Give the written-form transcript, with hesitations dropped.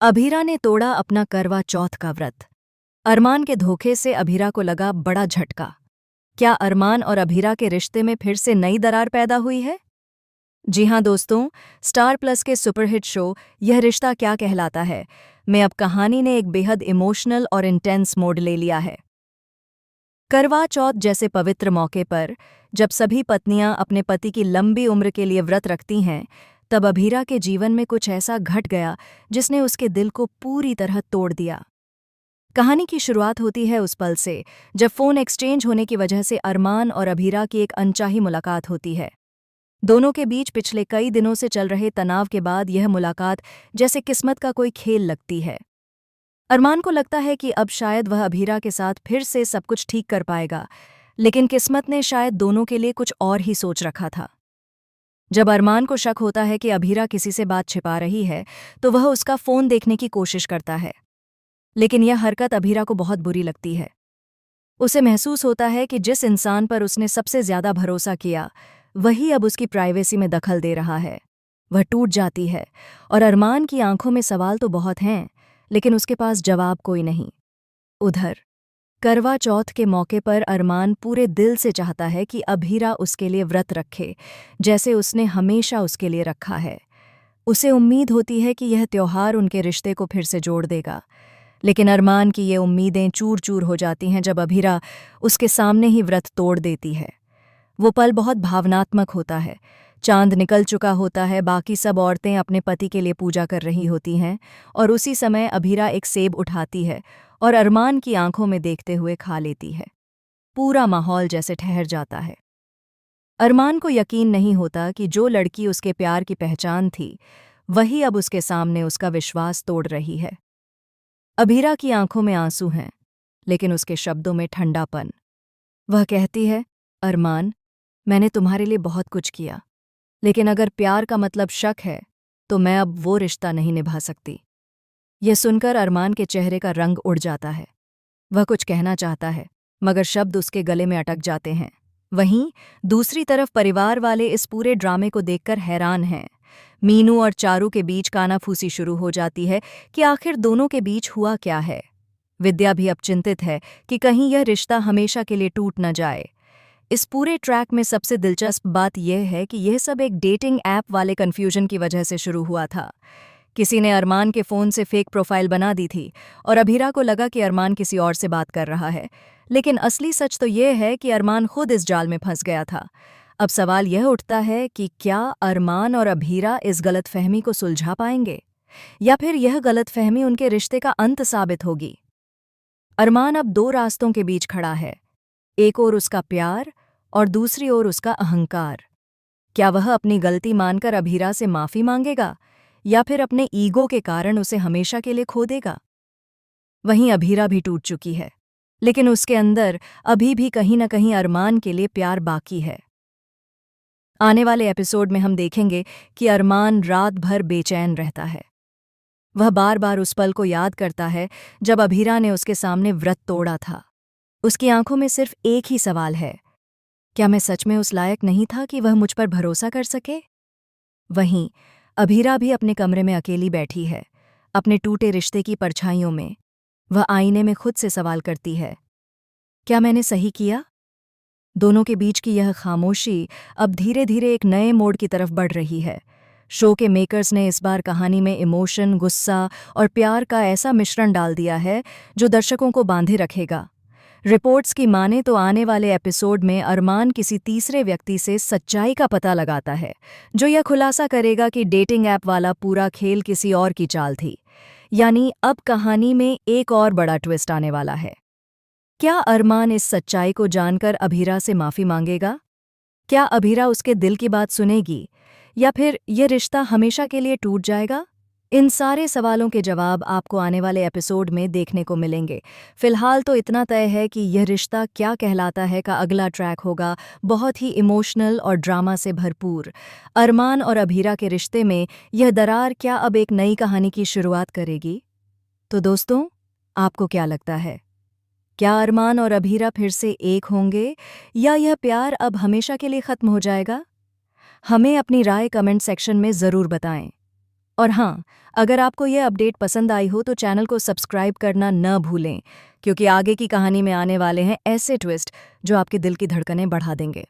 अभीरा ने तोड़ा अपना करवा चौथ का व्रत। अरमान के धोखे से अभीरा को लगा बड़ा झटका। क्या अरमान और अभीरा के रिश्ते में फिर से नई दरार पैदा हुई है? जी हां दोस्तों, स्टार प्लस के सुपरहिट शो यह रिश्ता क्या कहलाता है में अब कहानी ने एक बेहद इमोशनल और इंटेंस मोड ले लिया है। करवा चौथ जैसे पवित्र मौके पर जब सभी पत्नियां अपने पति की लंबी उम्र के लिए व्रत रखती हैं, तब अभीरा के जीवन में कुछ ऐसा घट गया जिसने उसके दिल को पूरी तरह तोड़ दिया। कहानी की शुरुआत होती है उस पल से जब फोन एक्सचेंज होने की वजह से अरमान और अभीरा की एक अनचाही मुलाकात होती है। दोनों के बीच पिछले कई दिनों से चल रहे तनाव के बाद यह मुलाकात जैसे किस्मत का कोई खेल लगती है। अरमान को लगता है कि अब शायद वह अभीरा के साथ फिर से सब कुछ ठीक कर पाएगा, लेकिन किस्मत ने शायद दोनों के लिए कुछ और ही सोच रखा था। जब अरमान को शक होता है कि अभीरा किसी से बात छिपा रही है, तो वह उसका फोन देखने की कोशिश करता है, लेकिन यह हरकत अभीरा को बहुत बुरी लगती है। उसे महसूस होता है कि जिस इंसान पर उसने सबसे ज्यादा भरोसा किया, वही अब उसकी प्राइवेसी में दखल दे रहा है। वह टूट जाती है और अरमान की आंखों में सवाल तो बहुत हैं, लेकिन उसके पास जवाब कोई नहीं। उधर करवा चौथ के मौके पर अरमान पूरे दिल से चाहता है कि अभीरा उसके लिए व्रत रखे, जैसे उसने हमेशा उसके लिए रखा है। उसे उम्मीद होती है कि यह त्योहार उनके रिश्ते को फिर से जोड़ देगा, लेकिन अरमान की ये उम्मीदें चूर चूर हो जाती हैं जब अभीरा उसके सामने ही व्रत तोड़ देती है। वो पल बहुत भावनात्मक होता है। चांद निकल चुका होता है, बाकी सब औरतें अपने पति के लिए पूजा कर रही होती हैं, और उसी समय अभीरा एक सेब उठाती है और अरमान की आंखों में देखते हुए खा लेती है। पूरा माहौल जैसे ठहर जाता है। अरमान को यकीन नहीं होता कि जो लड़की उसके प्यार की पहचान थी, वही अब उसके सामने उसका विश्वास तोड़ रही है। अभीरा की आंखों में आंसू हैं, लेकिन उसके शब्दों में ठंडापन। वह कहती है, अरमान, मैंने तुम्हारे लिए बहुत कुछ किया, लेकिन अगर प्यार का मतलब शक है, तो मैं अब वो रिश्ता नहीं निभा सकती। यह सुनकर अरमान के चेहरे का रंग उड़ जाता है। वह कुछ कहना चाहता है, मगर शब्द उसके गले में अटक जाते हैं। वहीं दूसरी तरफ परिवार वाले इस पूरे ड्रामे को देखकर हैरान हैं। मीनू और चारू के बीच कानाफूसी शुरू हो जाती है कि आखिर दोनों के बीच हुआ क्या है। विद्या भी अब चिंतित है कि कहीं यह रिश्ता हमेशा के लिए टूट न जाए। इस पूरे ट्रैक में सबसे दिलचस्प बात यह है कि यह सब एक डेटिंग ऐप वाले कन्फ्यूजन की वजह से शुरू हुआ था। किसी ने अरमान के फ़ोन से फेक प्रोफाइल बना दी थी और अभीरा को लगा कि अरमान किसी और से बात कर रहा है, लेकिन असली सच तो यह है कि अरमान खुद इस जाल में फंस गया था। अब सवाल यह उठता है कि क्या अरमान और अभीरा इस गलतफहमी को सुलझा पाएंगे, या फिर यह गलतफहमी उनके रिश्ते का अंत साबित होगी। अरमान अब दो रास्तों के बीच खड़ा है, एक ओर उसका प्यार और दूसरी ओर उसका अहंकार। क्या वह अपनी गलती मानकर अभीरा से माफी मांगेगा, या फिर अपने ईगो के कारण उसे हमेशा के लिए खो देगा? वहीं अभीरा भी टूट चुकी है, लेकिन उसके अंदर अभी भी कहीं न कहीं अरमान के लिए प्यार बाकी है। आने वाले एपिसोड में हम देखेंगे कि अरमान रात भर बेचैन रहता है। वह बार बार उस पल को याद करता है जब अभीरा ने उसके सामने व्रत तोड़ा था। उसकी आंखों में सिर्फ एक ही सवाल है, क्या मैं सच में उस लायक नहीं था कि वह मुझ पर भरोसा कर सके? वहीं अभीरा भी अपने कमरे में अकेली बैठी है, अपने टूटे रिश्ते की परछाइयों में। वह आईने में खुद से सवाल करती है, क्या मैंने सही किया? दोनों के बीच की यह खामोशी अब धीरे धीरे एक नए मोड़ की तरफ बढ़ रही है। शो के मेकर्स ने इस बार कहानी में इमोशन, गुस्सा और प्यार का ऐसा मिश्रण डाल दिया है जो दर्शकों को बांधे रखेगा। रिपोर्ट्स की माने तो आने वाले एपिसोड में अरमान किसी तीसरे व्यक्ति से सच्चाई का पता लगाता है, जो यह खुलासा करेगा कि डेटिंग ऐप वाला पूरा खेल किसी और की चाल थी। यानी अब कहानी में एक और बड़ा ट्विस्ट आने वाला है। क्या अरमान इस सच्चाई को जानकर अभीरा से माफी मांगेगा? क्या अभीरा उसके दिल की बात सुनेगी, या फिर यह रिश्ता हमेशा के लिए टूट जाएगा? इन सारे सवालों के जवाब आपको आने वाले एपिसोड में देखने को मिलेंगे। फिलहाल तो इतना तय है कि यह रिश्ता क्या कहलाता है का अगला ट्रैक होगा बहुत ही इमोशनल और ड्रामा से भरपूर। अरमान और अभीरा के रिश्ते में यह दरार क्या अब एक नई कहानी की शुरुआत करेगी? तो दोस्तों, आपको क्या लगता है? क्या अरमान और अभीरा फिर से एक होंगे, या यह प्यार अब हमेशा के लिए खत्म हो जाएगा? हमें अपनी राय कमेंट सेक्शन में ज़रूर बताएं। और हाँ, अगर आपको यह अपडेट पसंद आई हो तो चैनल को सब्सक्राइब करना न भूलें, क्योंकि आगे की कहानी में आने वाले हैं ऐसे ट्विस्ट जो आपके दिल की धड़कनें बढ़ा देंगे।